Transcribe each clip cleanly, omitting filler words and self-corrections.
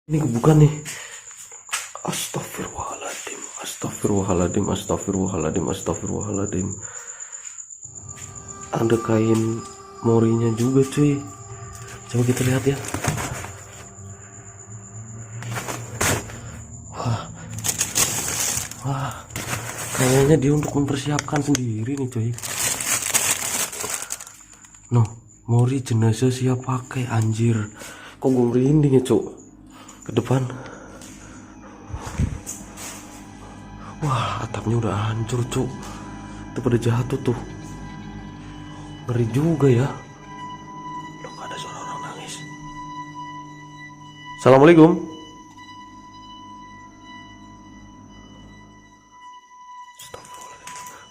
Ini bukan nih. Astagfirullahaladzim, astagfirullahaladzim, astagfirullahaladzim, astagfirullahaladzim. Ada kain morinya juga cuy. Coba kita lihat ya. Wah, kayaknya dia untuk mempersiapkan sendiri nih cuy. No, mori jenazah siap pakai, anjir. Kok gue merinding ya cuk ke depan. Wah, atapnya udah hancur cuk. Itu pada jatuh tuh. Ngeri juga ya. Loh, ada suara orang nangis. Assalamualaikum.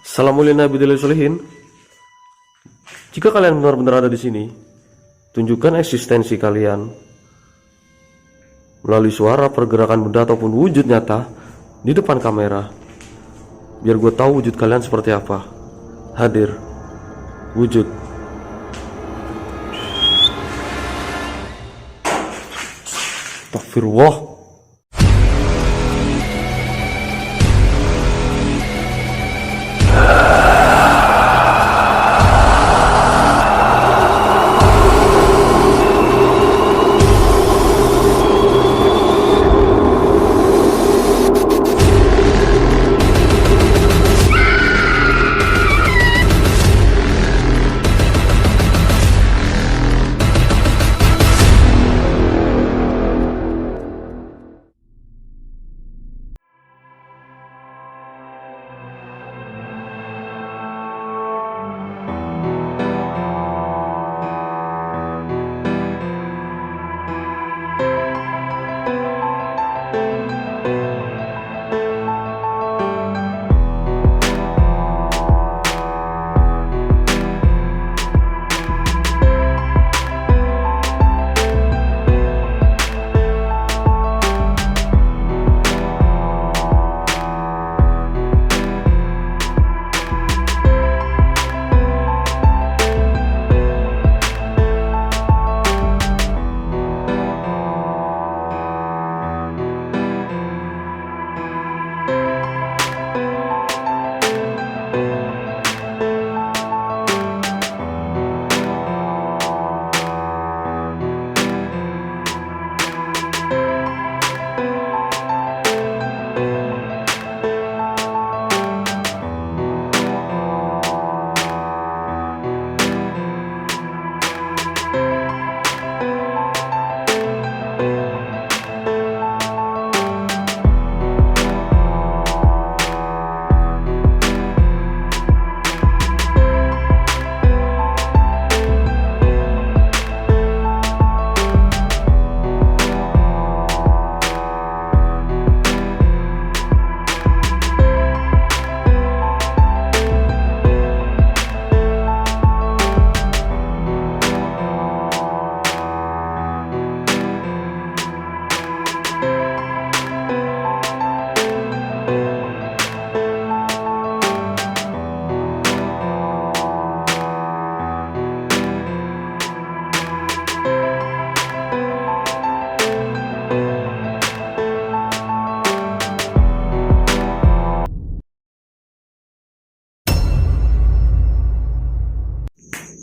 Assalamualaikum. Jika kalian benar-benar ada di sini, tunjukkan eksistensi kalian melalui suara, pergerakan benda ataupun wujud nyata di depan kamera, biar gue tahu wujud kalian seperti apa. Hadir wujud. Astagfirullah.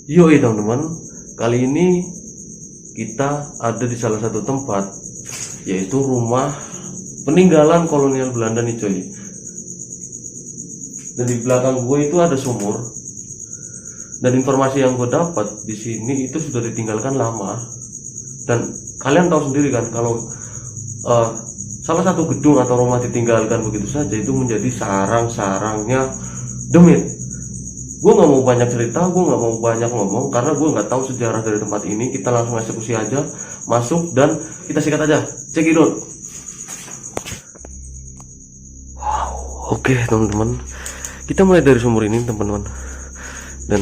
Yoi teman-teman, kali ini kita ada di salah satu tempat, yaitu rumah peninggalan kolonial Belanda nih coy. Dan di belakang gue itu ada sumur. Dan informasi yang gue dapat di sini itu sudah ditinggalkan lama. Dan kalian tahu sendiri kan kalau salah satu gedung atau rumah ditinggalkan begitu saja itu menjadi sarang-sarangnya demit. Gue nggak mau banyak cerita, gue nggak mau banyak ngomong karena gue nggak tahu sejarah dari tempat ini. Kita langsung eksekusi aja, masuk dan kita sikat aja. Check it out. Wow, oke teman-teman, kita mulai dari sumur ini teman-teman. Dan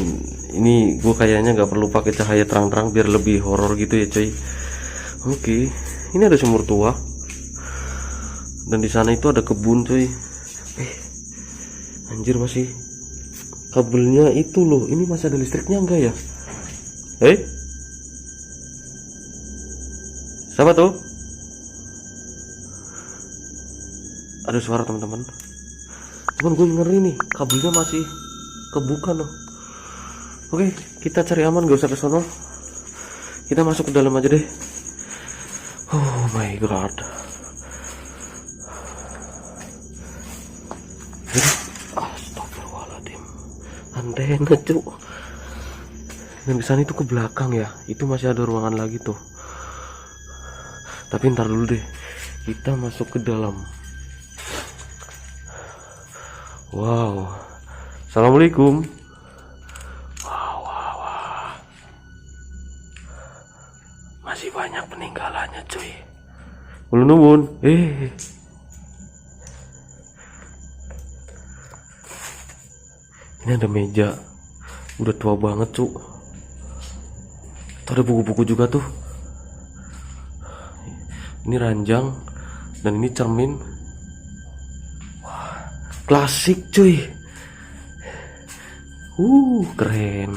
ini gue kayaknya nggak perlu pakai cahaya terang-terang biar lebih horor gitu ya coy. Oke, ini ada sumur tua dan di sana itu ada kebun coy. Anjir, masih kabelnya itu loh. Ini masih ada listriknya enggak ya? Siapa tuh? ada suara teman-teman. Cuman gue ngeri nih, kabelnya masih kebuka loh. Oke, kita cari aman, gak usah ke sono. Kita masuk ke dalam aja deh. Oh my god. Astagfirullahaladzim. Antena cuk. Dan di sana itu ke belakang ya. Itu masih ada ruangan lagi tuh. Tapi ntar dulu deh. Kita masuk ke dalam. Wow. Assalamualaikum. Wah. Masih banyak peninggalannya cuy. Ulun nuwun. Ini ada meja. Udah tua banget cuy. Tuh ada buku-buku juga tuh. Ini ranjang. Dan ini cermin. Wah, klasik cuy. Keren.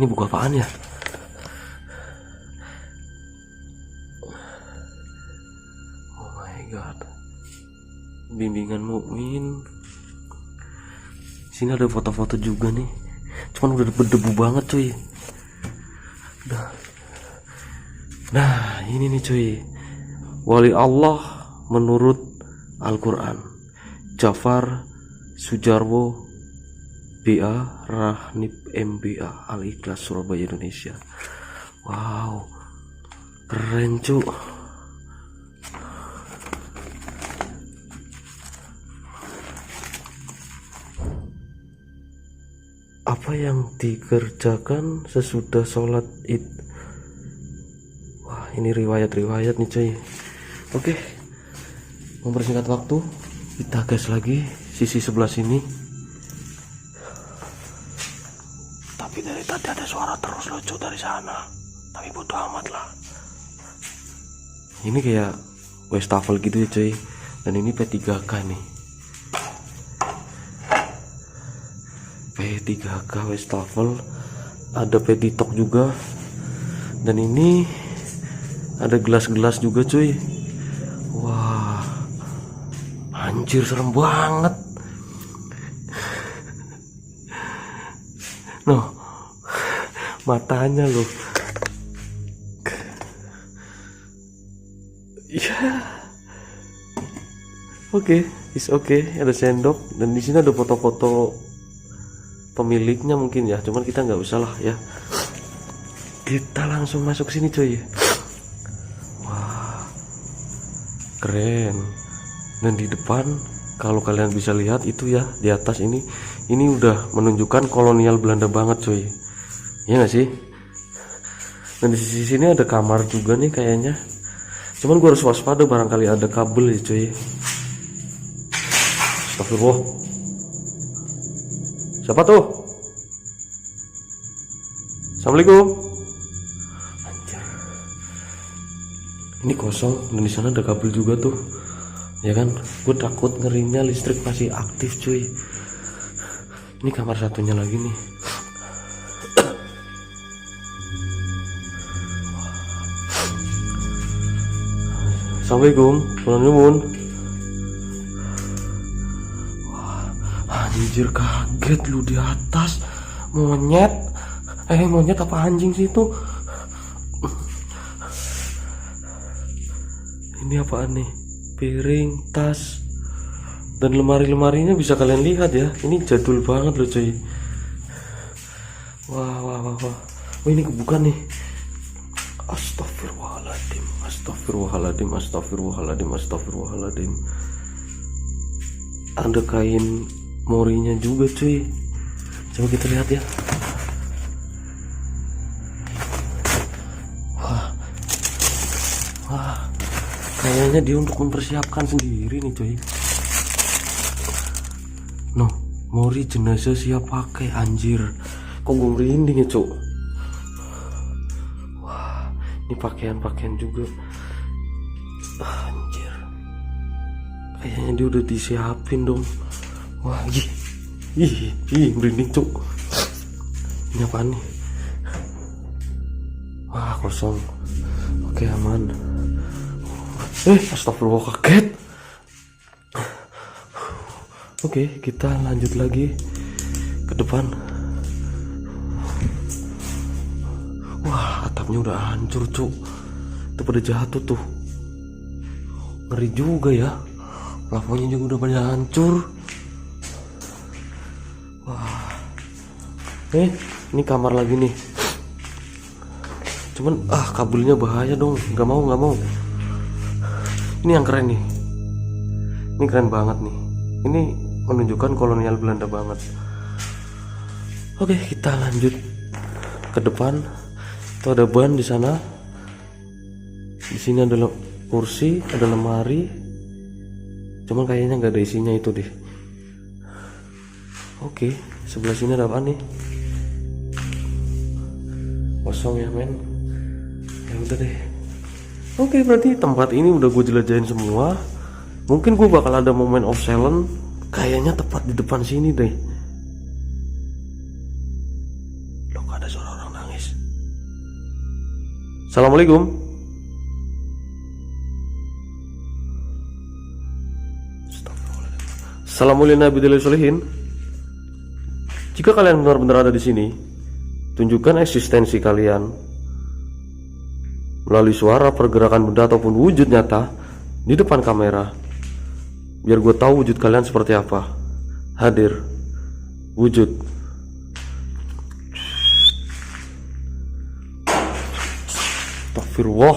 Ini buku apaan ya? Oh my god. Bimbingan mukmin. Sini ada foto-foto juga nih. Cuman udah berdebu banget cuy. Nah, ini nih cuy. Wali Allah menurut Al-Quran. Jafar Sujarwo BA Rahnib MBA Al-Ikhlas Surabaya Indonesia. Wow, keren cu. Apa yang dikerjakan sesudah sholat id? Wah, ini riwayat-riwayat nih cuy. Oke, mempersingkat waktu, kita gas lagi sisi sebelah sini. Tapi dari tadi ada suara terus lucu dari sana. Tapi bodo amat lah. Ini kayak Westafel gitu ya cuy. Dan ini P3K nih. P3K Westafel. Ada Petitok juga. Dan ini ada gelas-gelas juga cuy. Wah, anjir serem banget. Noh, matanya loh. Ya, oke, is oke. Ada sendok dan di sini ada foto-foto pemiliknya mungkin ya. Cuman kita nggak usah lah ya. Kita langsung masuk sini cuy. Keren. Dan di depan kalau kalian bisa lihat itu ya, di atas ini udah menunjukkan kolonial Belanda banget cuy. Iya gak sih? Dan di sisi sini ada kamar juga nih kayaknya. Cuman gua harus waspada, barangkali ada kabel ya cuy. Astagfirullah. Siapa tuh? Assalamualaikum. Ini kosong dan di sana ada kabel juga tuh, ya kan? Gue takut ngerinya listrik masih aktif cuy. Ini kamar satunya lagi nih. Assalamualaikum, nuwun. Wah, anjir kaget lu di atas. Monyet apa anjing sih itu? Ini apaan nih? Piring, tas, dan lemari-lemarinya bisa kalian lihat ya. Ini jadul banget loh cuy. Wah. Oh, ini kebuka nih. Astagfirullahaladzim. Ada kain morinya juga cuy. Coba kita lihat ya. Wah. Kayaknya dia untuk mempersiapkan sendiri nih coy. No, mori jenazah siap pakai anjir. Kok gue merinding ya cok. Wah, ini pakaian juga. Anjir. Kayaknya dia udah disiapin dong. Wah, ih, merinding cok. Ini apaan nih? Wah, kosong. Oke, aman. Astagfirullah, kaget. Oke, kita lanjut lagi ke depan. Wah, atapnya udah hancur cuk. Itu pada jatuh tuh. Ngeri juga ya. Plafonnya juga udah pada hancur. Wah. Ini kamar lagi nih. Cuman kabelnya bahaya dong. Gak mau. Ini yang keren nih. Ini keren banget nih. Ini menunjukkan kolonial Belanda banget. Oke, kita lanjut ke depan. Itu ada ban di sana. Di sini ada kursi, ada lemari. Cuman kayaknya nggak ada isinya itu deh. Oke, sebelah sini ada apa nih? Kosong ya men. Ya udah deh. Oke, berarti tempat ini udah gue jelajahin semua. Mungkin gue bakal ada moment of silence. Kayaknya tepat di depan sini deh. Loh, ada suara orang nangis. Assalamualaikum. Assalamualaikum. Jika kalian benar-benar ada di sini, tunjukkan eksistensi kalian melalui suara, pergerakan benda ataupun wujud nyata di depan kamera. Biar gue tahu wujud kalian seperti apa. Hadir. Wujud. Astagfirullah.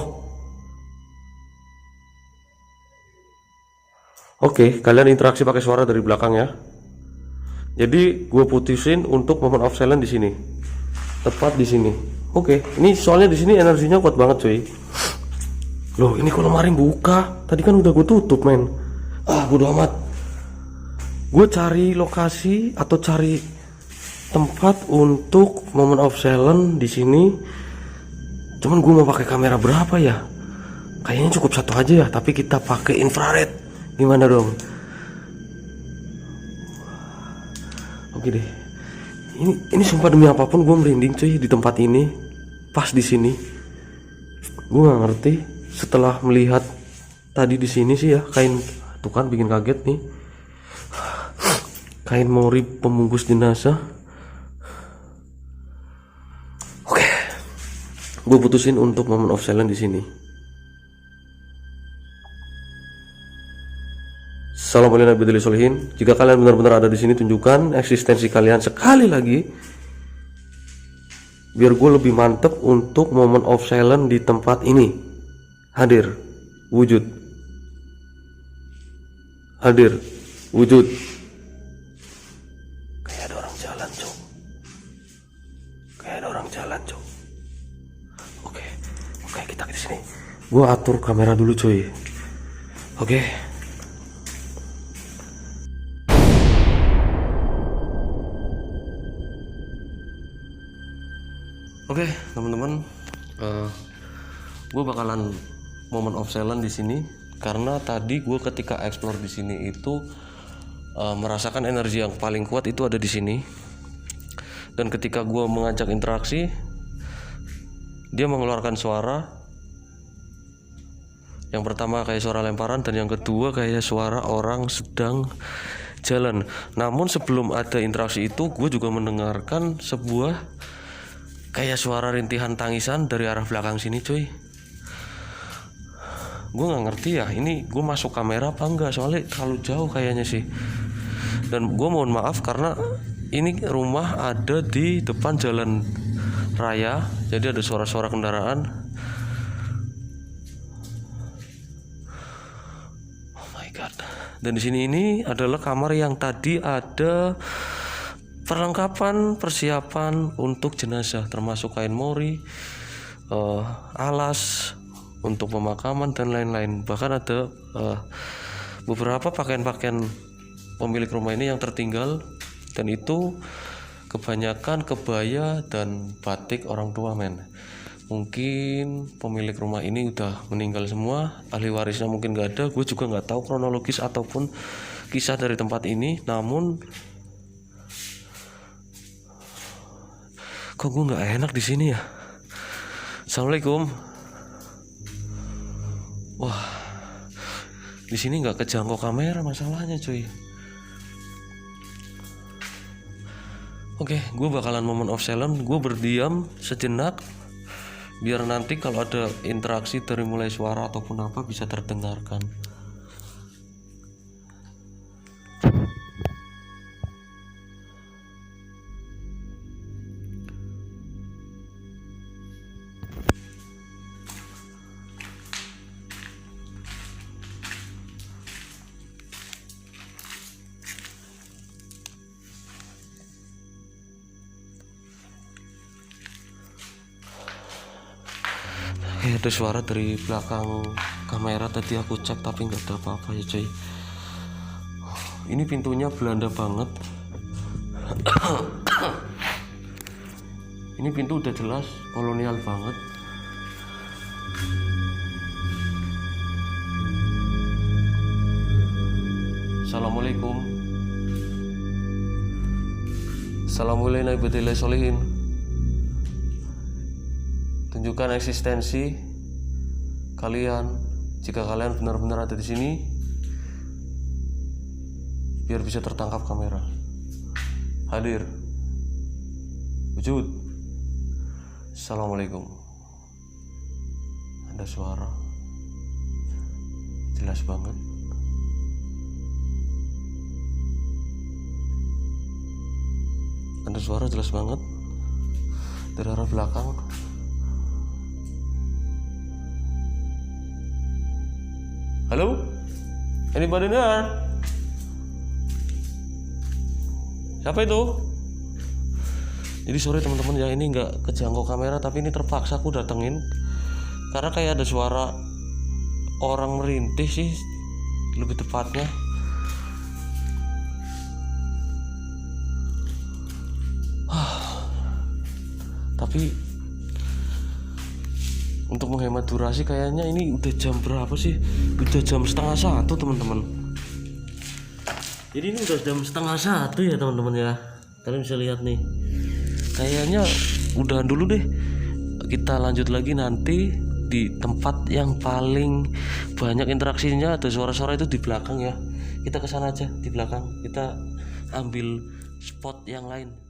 Oke, kalian interaksi pakai suara dari belakang ya. Jadi gue putusin untuk moment of silence di sini. Tepat di sini. Oke, ini soalnya di sini energinya kuat banget cuy. Loh, ini kok lemari buka? Tadi kan udah gue tutup men. Bodo amat. Gue cari lokasi atau cari tempat untuk moment of silence di sini. Cuman gue mau pakai kamera berapa ya? Kayaknya cukup satu aja ya. Tapi kita pakai infrared. Gimana dong? Oke deh. Ini sumpah demi apapun gue merinding cuy di tempat ini. Pas di sini. Gue nggak ngerti. Setelah melihat tadi di sini sih ya kain. Tuh kan bikin kaget nih. Kain mori pembungkus jenazah. Oke. Gue putusin untuk moment of silence di sini. Assalamualaikum. Jika kalian benar-benar ada di sini, tunjukkan eksistensi kalian sekali lagi. Biar gue lebih mantep untuk moment of silence di tempat ini. Hadir. Wujud. Hadir. Wujud. Kayak ada orang jalan cok. Oke, kita di sini. Gua atur kamera dulu cuy. Oke. Oke, teman-teman. Gue bakalan moment of silence di sini. Karena tadi gue ketika explore di sini itu merasakan energi yang paling kuat itu ada di sini. Dan ketika gue mengajak interaksi, dia mengeluarkan suara. Yang pertama kayak suara lemparan dan yang kedua kayak suara orang sedang jalan. Namun sebelum ada interaksi itu, gue juga mendengarkan sebuah kayak suara rintihan tangisan dari arah belakang sini cuy. Gue nggak ngerti ya ini gue masuk kamera apa enggak, soalnya terlalu jauh kayaknya sih. Dan gue mohon maaf karena ini rumah ada di depan jalan raya, jadi ada suara-suara kendaraan. Oh my god. Dan di sini ini adalah kamar yang tadi ada perlengkapan persiapan untuk jenazah, termasuk kain mori, alas untuk pemakaman dan lain-lain. Bahkan ada beberapa pakaian-pakaian pemilik rumah ini yang tertinggal, dan itu kebanyakan kebaya dan batik orang tua men. Mungkin pemilik rumah ini udah meninggal semua, ahli warisnya mungkin gak ada. Gue juga gak tahu kronologis ataupun kisah dari tempat ini. Namun kok gue gak enak di sini ya. Assalamualaikum. Wah, di sini nggak kejangkau kamera masalahnya cuy. Oke, gue bakalan moment of silence. Gue berdiam sejenak biar nanti kalau ada interaksi dari mulai suara ataupun apa bisa terdengarkan. Ada suara dari belakang kamera tadi aku cek tapi nggak ada apa-apa ya cuy. Ini pintunya Belanda banget. Ini pintu udah jelas kolonial banget. Assalamualaikum. Assalamualaikum warahmatullahi wabarakatuh. Tunjukkan eksistensi kalian jika kalian benar-benar ada di sini, biar bisa tertangkap kamera. Hadir, wujud. Assalamualaikum. Ada suara jelas banget. Ada suara jelas banget dari arah belakang. Halo? Anybody there? Siapa itu? Jadi sorry teman-teman ya, ini nggak kejangkau kamera, tapi ini terpaksa aku datengin karena kayak ada suara orang merintih sih lebih tepatnya. Tapi untuk menghemat durasi kayaknya ini udah jam berapa sih? Udah jam 12:30 teman-teman. Jadi ini udah jam 12:30 ya teman-teman ya. Kalian bisa lihat nih. Kayaknya udahan dulu deh. Kita lanjut lagi nanti di tempat yang paling banyak interaksinya. Ada suara-suara itu di belakang ya. Kita kesana aja di belakang. Kita ambil spot yang lain.